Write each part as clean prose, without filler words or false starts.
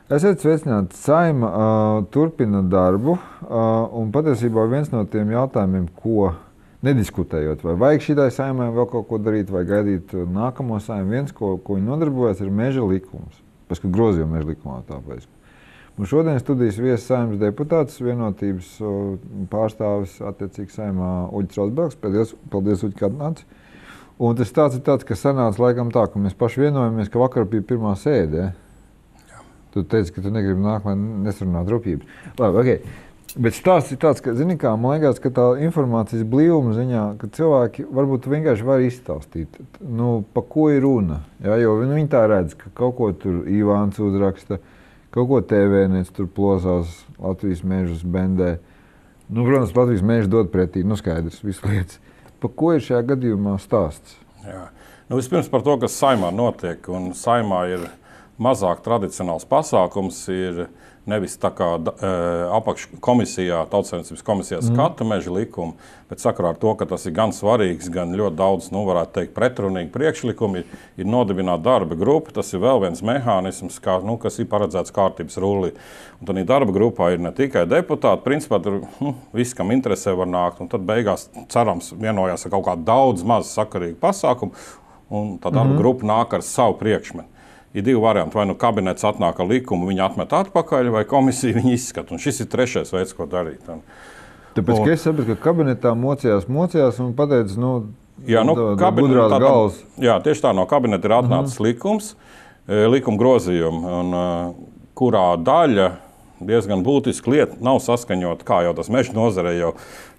Esiet sveicināti. Saeima turpina darbu, un patiesībā viens no tiem jautājumiem, ko nediskutējot, vai vajag šitai Saeimai vēl kaut ko darīt, vai gaidīt nākamo Saimu, viens, ko viņi nodarbojas, ir meža likums. Pēc, ka grozījumu meža likumā tāpēc. Un šodien studijas viesis Saeimas deputāts, vienotības pārstāvis attiecīgi Saeimā Uģis Rosbergs. Paldies, Uģi, ka atnāci. Un tas tāds ir tāds, ka sanāca laikam tā, ka mēs paši vienojamies, ka vakar bija pirmā sēde. Tu teici, ka tu negribi nākt, lai nesarunāt rupjības. Labi, okay. Bet stāsts ir tāds, ka, zini kā, man liekas, ka tā informācijas blīvuma ziņā, ka cilvēki varbūt vienkārši var izstāstīt, pa ko ir runa. Ja, jo viņi tā redz, ka kaut ko tur Ivāns uzraksta, kaut ko TVNets tur plosās, Latvijas mežus bendē. Protams, Latvijas mežu dod pretī, skaidrs, visu lietas. Pa ko ir šajā gadījumā stāsts? Jā. Vispirms par to, kas Saeimā notiek, un Saeimā ir mazāk tradicionāls pasākums, ir nevis tā kā apakškomisijā, Tautsaimniecības komisijā skata meža likumu, bet sakarā ar to, ka tas ir gan svarīgs, gan ļoti daudz, varētu teikt, pretrunīgi priekšlikumi, ir nodibināta darba grupa. Tas ir vēl viens mehānisms, kas ir paredzēts kārtības rullī. Un tad darba grupā ir ne tikai deputāti, principā tur viss, kam interesē, var nākt. Un tad beigās, cerams, vienojās ar kaut kādu daudz maz sakarīgu pasākumu, un tā darba grupa nāk ar savu priekšmetu. Ir divi varianti. Vai kabinets atnāk ar likumu, viņi atmet atpakaļ, vai komisija viņu izskata. Un šis ir trešais veids, ko darīt. Tāpēc, ka es saprotu, ka kabinetā mocījās un pateica, gudrās galvas. Jā, tieši tā, no kabineta ir atnācis likums, likuma grozījumi, un kurā daļa diezgan būtiski lieta nav saskaņota, kā jau tas meža nozarē jau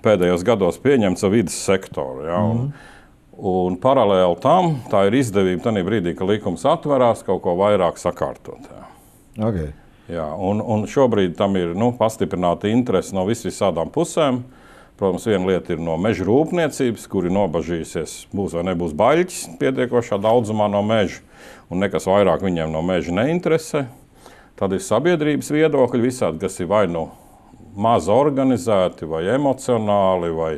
pēdējos gados pieņemts ar vides sektoru. Ja, un paralēli tam, tā ir izdevība tajā brīdī, ka likums atverās, kaut ko vairāk sakārtot. Jā. Okay. Jā, un šobrīd tam ir pastiprināta interese no visādām pusēm. Protams, viena lieta ir no meža rūpniecības, kuri nobažījusies, būs vai nebūs baļķis pietiekošā daudzumā no meža, un nekas vairāk viņiem no meža neinteresē. Tad ir sabiedrības viedokļi visādi, kas ir vai maz organizēti, vai emocionāli, vai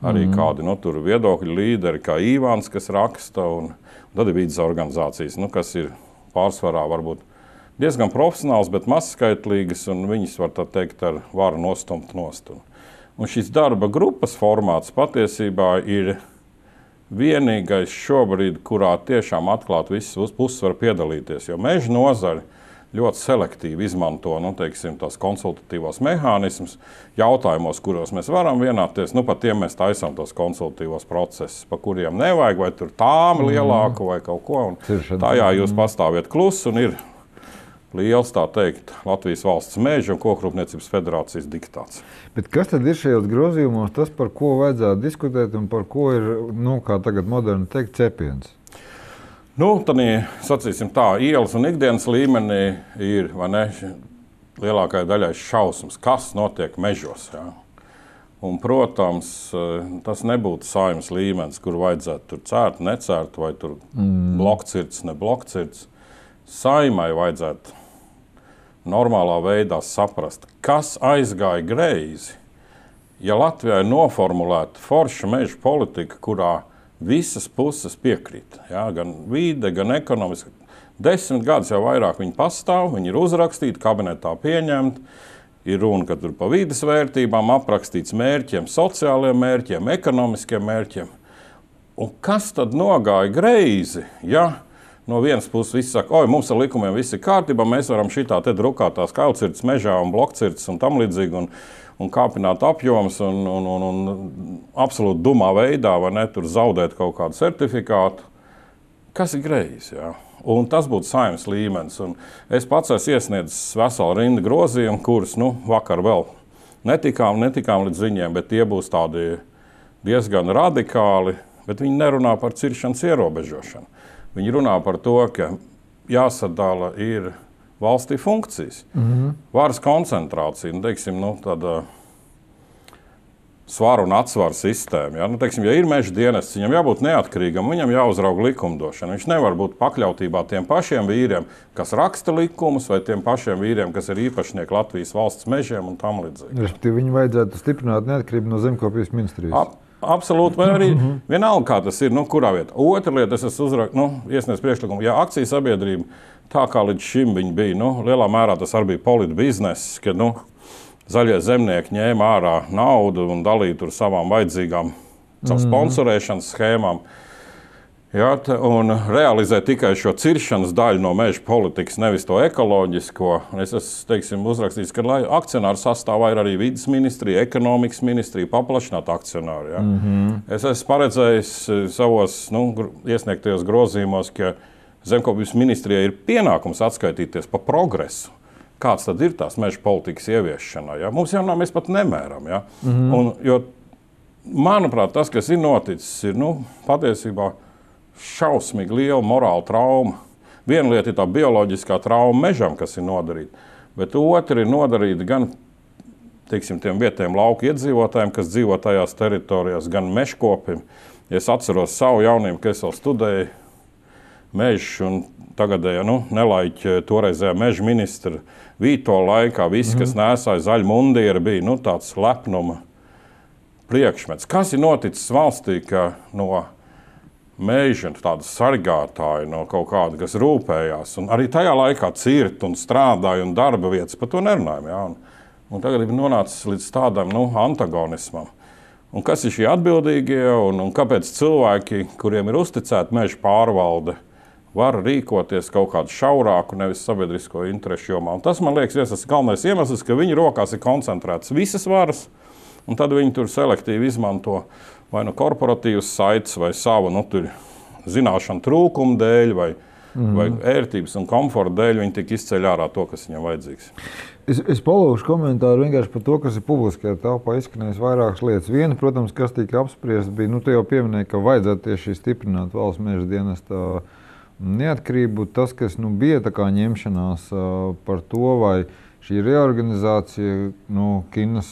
arī kādi tur viedokļu līderi, kā Ivāns, kas raksta, un tad ir vides organizācijas, kas ir pārsvarā varbūt diezgan profesionāls, bet mazskaitlīgas, un viņas var tā teikt ar varu nostumt nost. Un šis darba grupas formāts patiesībā ir vienīgais šobrīd, kurā tiešām atklāt visas puses var piedalīties, jo meža nozari ļoti selektīvi izmanto tās konsultatīvos mehānismus jautājumos, kuros mēs varam vienāties. Par tiem mēs taisām tos konsultatīvos procesus, pa kuriem nevajag, vai tur tāmi lielāku vai kaut ko. Tajā jūs pastāviet klusi un ir liels, tā teikt, Latvijas valsts meža un Kokrūpniecības federācijas diktāts. Bet kas tad ir šajos grozījumos tas, par ko vajadzētu diskutēt un par ko ir, kā tagad moderni teikt, cepiens? Tad, sacīsim tā, ielas un ikdienas līmenī ir, vai ne, lielākajai daļai šausmas, kas notiek mežos. Jā. Un, protams, tas nebūtu Saeimas līmenis, kur vajadzētu tur cērt, necērt, vai tur blokcirts, ne blokcirts. Saeimai vajadzētu normālā veidā saprast, kas aizgāja greizi, ja Latvijā ir noformulēta forša meža politika, kurā visas puses piekrīt, ja, gan vide, gan ekonomiski. 10 gadus jau vairāk viņi pastāv, viņi ir uzrakstīti, kabinetā pieņemti. Ir runa, ka tur pa vides vērtībām aprakstīts mērķiem, sociāliem mērķiem, ekonomiskiem mērķiem. Un kas tad nogāja greizi, ja no vienas puses visi saka, mums ar likumiem viss ir kārtībā, mēs varam šitā te drukātās kailcirts mežā un blokcirts un tam līdzīgi, un kāpināt apjoms un absolūti dumā veidā, vai ne, tur zaudēt kaut kādu certifikātu. Kas ir greizi, jā? Un tas būtu Saeimas līmenis. Un es pats esmu iesniedzis veselu rindu grozījumu, kurus, vakar vēl netikām līdz viņiem, bet tie būs tādi diezgan radikāli, bet viņi nerunā par ciršanas ierobežošanu. Viņi runā par to, ka jāsadala ir valstī funkcijas. Varas koncentrācija, tāda svaru un atsvaru sistēma. Ja? Ja ir meža dienests, viņam jābūt neatkarīgam, viņam jāuzrauga likumdošana. Viņš nevar būt pakļautībā tiem pašiem vīriem, kas raksta likumus, vai tiem pašiem vīriem, kas ir īpašnieki Latvijas valsts mežiem un tam līdzīgi. Viņu vajadzētu stiprināt neatkarību no zemkopības ministrijas. absolūti, vai arī vienalga, kā tas ir, kurā vietā. Otra lieta, es esmu iesniedz priekšlikumu, ja akciju sabiedrība, tā kā līdz šim viņi bija, lielā mērā tas arī bija politbizness, kad, zaļie zemnieki ņēma ārā naudu un dalīja tur savām vajadzīgām, savu sponsorēšanas schēmām. Jā, un realizē tikai šo ciršanas daļu no meža politikas, nevis to ekoloģisko. Es esmu uzrakstījis, ka akcionāru sastāvā ir arī vides ministrija, ekonomikas ministrija, paplašināta akcionāri. Ja? Es esmu paredzējis savos iesniegtajos grozījumos, ka Zemkopības ministrijai ir pienākums atskaitīties par progresu. Kāds tad ir tās meža politikas ieviešana? Ja? Mums jau nav, mēs pat nemēram. Ja? Jo, manuprāt, tas, kas ir noticis, ir patiesībā šausmīgi liela morāla trauma. Viena lieta ir tā bioloģiskā trauma mežam, kas ir nodarīta, bet otra ir nodarīta gan tiem vietējiem lauku iedzīvotājiem, kas dzīvo tajās teritorijās, gan mežkopim. Ja es atceros savu jaunību, ka es vēl studēju mežu un tagadējā nelaiķa toreizējā meža ministra Vīto laikā, visi, kas nēsāja zaļu mundieri, bija tāds lepnuma priekšmets. Kas ir noticis valstī, ka no meža tāda sargātāja, no kaut kāda, kas rūpējās, un arī tajā laikā cirt un strādāja un darba vietas, par to nerunājam. Ja? Un tagad ir nonācis līdz tādam antagonismam. Un kas ir šie atbildīgie un kāpēc cilvēki, kuriem ir uzticēta meža pārvalde, var rīkoties kaut kādu šaurāku, nevis sabiedrisko interešu jomā. Un tas, man liekas, tas galvenais iemesls, ka viņu rokās ir koncentrētas visas varas, un tad viņi tur selektīvi izmanto vai korporatīvas saites, vai savu zināšanu trūkumu dēļ, vai ērtības un komforta dēļ, viņi tik izceļ ārā to, kas viņam vajadzīgs. Es palūkšu komentāru vienkārši par to, kas ir publiskajā telpā izskanējis vairākas lietas. Viena, protams, kas tika apspriesta, bija, tu jau pieminēji, ka vajadzētu tieši stiprināt valsts meža dienesta neatkarību. Tas, kas bija tā kā ņemšanās par to, vai šī reorganizācija Kinas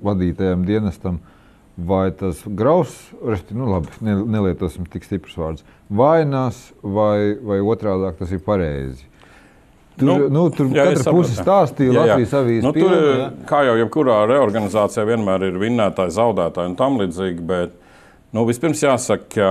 vadītajam dienestam, vai tas graus, labi, nelietosim tik stiprus vārdus, vainās, vai otrādāk tas ir pareizi. Tur katra puse stāstīja Latvijas avīzes pilna. Kā jau jebkurā reorganizācijā vienmēr ir vinnētāji, zaudētāji un tam līdzīgi, bet vispirms jāsaka, ka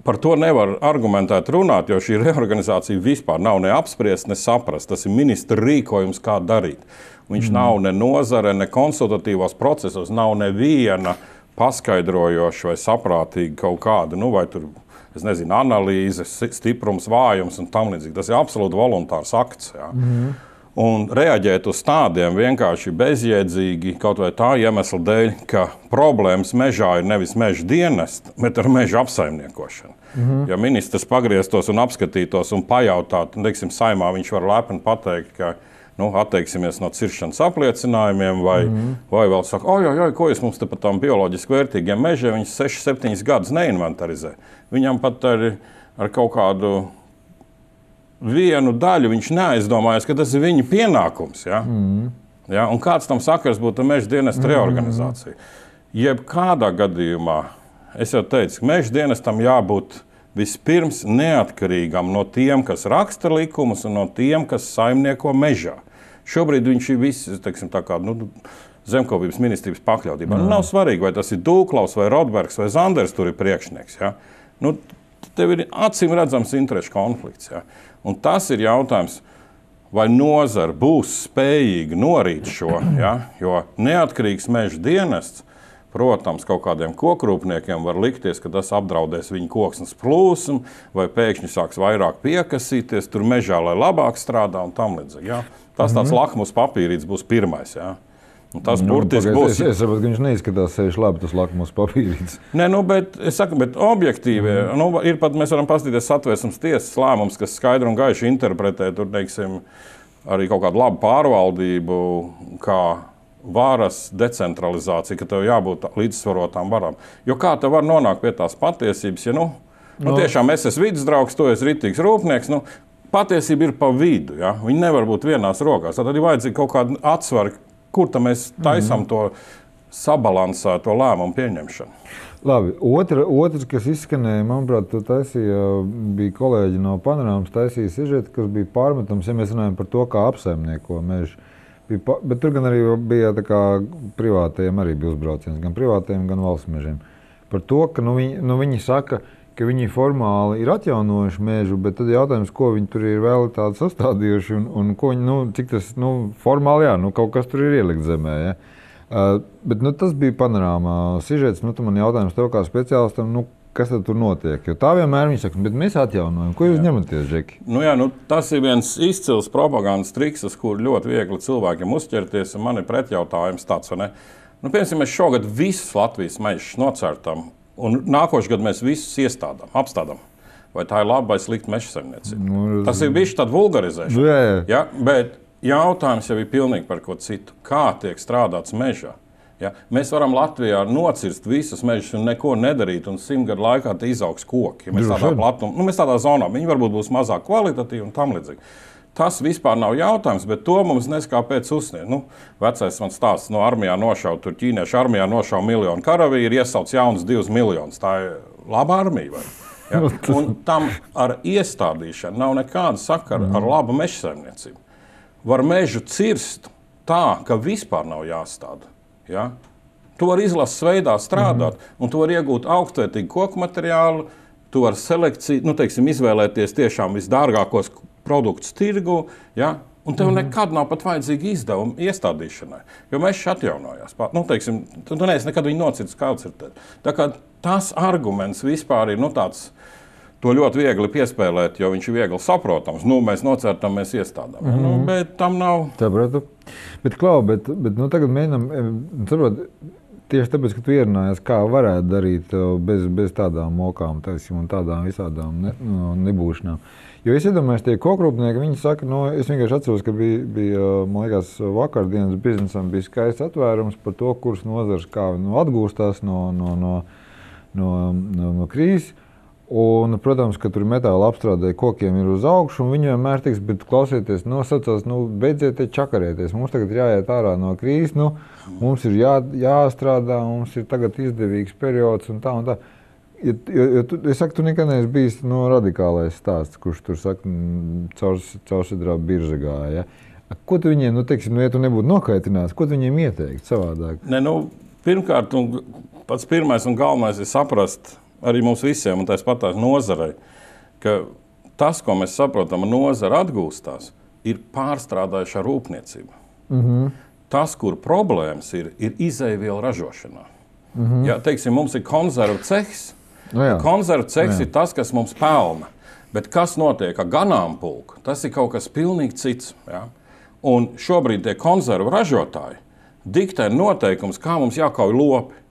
par to nevar argumentēt runāt, jo šī reorganizācija vispār nav ne apspriest, ne saprast. Tas ir ministra rīkojums, kā darīt. Viņš nav ne nozare, ne konsultatīvos procesos, nav neviena paskaidrojoša vai saprātīga kaut kāda, vai tur, es nezinu, analīze, stiprums, vājums un tam līdzīgi. Tas ir absolūti voluntārs akts. Jā. Un reaģēt uz tādiem vienkārši bezjēdzīgi, kaut vai tā iemesla dēļ, ka problēmas mežā ir nevis meža dienesta, bet ar meža apsaimniekošanu. Ja ministrs pagrieztos un apskatītos un pajautātu, teiksim, saimā viņš var lepni pateikt, ka atteiksimies no ciršanas apliecinājumiem, vai vēl saka, ko jūs mums te par tām bioloģiski vērtīgiem mežiem, viņas 6-7 gadus neinventarizē. Viņam pat ar kaut kādu vienu daļu viņš neaizdomājas, ka tas ir viņa pienākums. Ja? Ja? Un kāds tam sakars būtu meža dienesta reorganizācija? Jebkādā gadījumā, es jau teicu, ka meža dienestam jābūt vispirms neatkarīgam no tiem, kas raksta likumus un no tiem, kas saimnieko mežā. Šobrīd viņš ir viss, teiksim, tā kā Zemkopības ministrības pakļautībā. Nav svarīgi, vai tas ir Dūklaus, vai Rodbergs, vai Zanders tur ir priekšnieks. Ja? Tev ir acīm redzams interešu konflikts. Ja? Un tas ir jautājums, vai nozara būs spējīga norīt šo, ja? Jo neatkarīgs meža dienests, protams, kaut kādiem kokrūpniekiem var likties, ka tas apdraudēs viņu koksnes plūsmu, vai pēkšņi sāks vairāk piekasīties tur mežā, lai labāk strādā un tam līdzīgi. Ja? Tas tāds lakmus papīrīts būs pirmais. Ja? Un tas burtiski būs. Es saprotu, ka viņš neizskatās sevišķi labi, tas lakmus papīrīts. Nē, bet es saku, bet objektīvi, ir pat, mēs varam paskatīties Satversmes tiesas lēmums, kas skaidri un gaiši interpretē tur, teiksim, arī kaut kādu labu pārvaldību, kā varas decentralizācija, ka tev jābūt līdzsvarotām varām. Jo kā tev var nonākt pie tās patiesības, ja tiešām es esmu vidusdraugs, tu esi ritīgs rūpnieks, patiesība ir pa vidu, ja? Viņi nevar būt vienās rokās. Tad ir vajadzīga kaut kāda atsvara, kur tam mēs taisam to sabalansēto lēmumu pieņemšanu. Labi, otrs, kas izskanēja, manuprāt, bija kolēģi no Panorāmas taisīja sižetu, kas bija pārmetams, ja mēs runājam par to, kā apsaimnieko mežu. Bet tur gan arī bija tā kā privātajiem arī bija uzbrauciens, gan privātajiem, gan valsts mežiem. Par to, ka viņi saka, ka viņi formāli ir atjaunojuši mežu, bet tad jautājums, ko viņi tur ir vēl tādu sastādījuši un ko viņi, cik tas, formāli, kaut kas tur ir ielikt zemē, ja. Bet, tas bija panorāmā sižets, man jautājums tev kā speciālistam, kas tad tur notiek? Jo tā vienmēr viņi saka, bet mēs atjaunojam. Ko jūs ņematies, Džeki? Tas ir viens izcils propagandas triks, uz kur ļoti viegli cilvēkiem uzķerties, un man ir pretjautājums tāds, vai ne? Piemēram, mēs šogad visus Latvijas mežus nocērtam, un nākošu gadu mēs visus apstādām. Vai tā ir laba vai slikta meža saimniecība? Tas ir bijis tāda vulgarizēšana. Ja? Bet jautājums jau ir pilnīgi par ko citu. Kā tiek strādāts mežā? Ja? Mēs varam Latvijā nocirst visus mežus un neko nedarīt, un 100 gadu laikā te izaugs koki. Ja mēs tādā zonā, viņi varbūt būs mazāk kvalitatīvi un tam līdzīgi. Tas vispār nav jautājums, bet to mums neskāpēc uzsniegt. Vecais man stāsts, armijā nošauja, tur ķīniešu armijā nošauja 1 miljonu karavīru, iesauc jaunus 2 miljonus. Tā ir laba armija, vai? Ja? Un tam ar iestādīšanu nav nekāda sakara ar labu meža saimniecību. Var mežu cirst tā, ka vispār nav jāstāda. Ja? Tu vari izlases veidā strādāt, un tu vari iegūt augstvērtīgu koku materiālu, tu vari izvēlēties tiešām visdārgākos produktus tirgu, ja? Un tev nekad nav pat vajadzīgi izdevumi iestādīšanai, jo mežs atjaunojās. Tu neesi nekad viņu nocirtis, kāds ir tad. Tā kā tas arguments vispār ir tāds, to ļoti viegli piespēlēt, jo viņš ir viegli saprotams. Mēs nocērtam, mēs iestādām. Bet tam nav. Sapratu. Bet tagad mēģinām, saprot, tieši tāpēc, ka tu ierunājies, kā varētu darīt bez tādām mokām, un tādām visādām nebūšanām. Jo es iedomājos, tie kokrūpnieki, viņi saka, es vienkārši atceros, ka bija man liekas, vakardienas biznesam bija skaists atvērums par to, kuras nozars kā atgūstās no krīzes. Un, protams, ka tur metāla apstrādē kokiem ir uz augšu, un viņi vienmēr teiks, bet klausieties, sacās, beidziet čakarēties, mums tagad ir jāiet ārā no krīzes, mums ir jāstrādā, mums ir tagad izdevīgs periods un tā. Es saku, tu nekad neesi bijis radikālais stāsts, kurš tur saka, caursidrā birža gāja. Ja? Ko tu viņiem, ja tu nebūtu nokaitināts, ko tu viņiem ieteikt savādāk? Pirmkārt, pats pirmais un galvenais ir saprast, arī mums visiem, un tā patās nozarei, ka tas, ko mēs saprotam, nozara atgūstās, ir pārstrādājušā rūpniecība. Tas, kur problēmas ir izejvielu ražošanā. Ja, mums ir konzervu cehs. Konzervu cehs ir tas, kas mums pelna. Bet kas notiek ar ganāmpulku, tas ir kaut kas pilnīgi cits. Ja? Un šobrīd tie konzervu ražotāji diktē noteikums, kā mums jākauj lopi.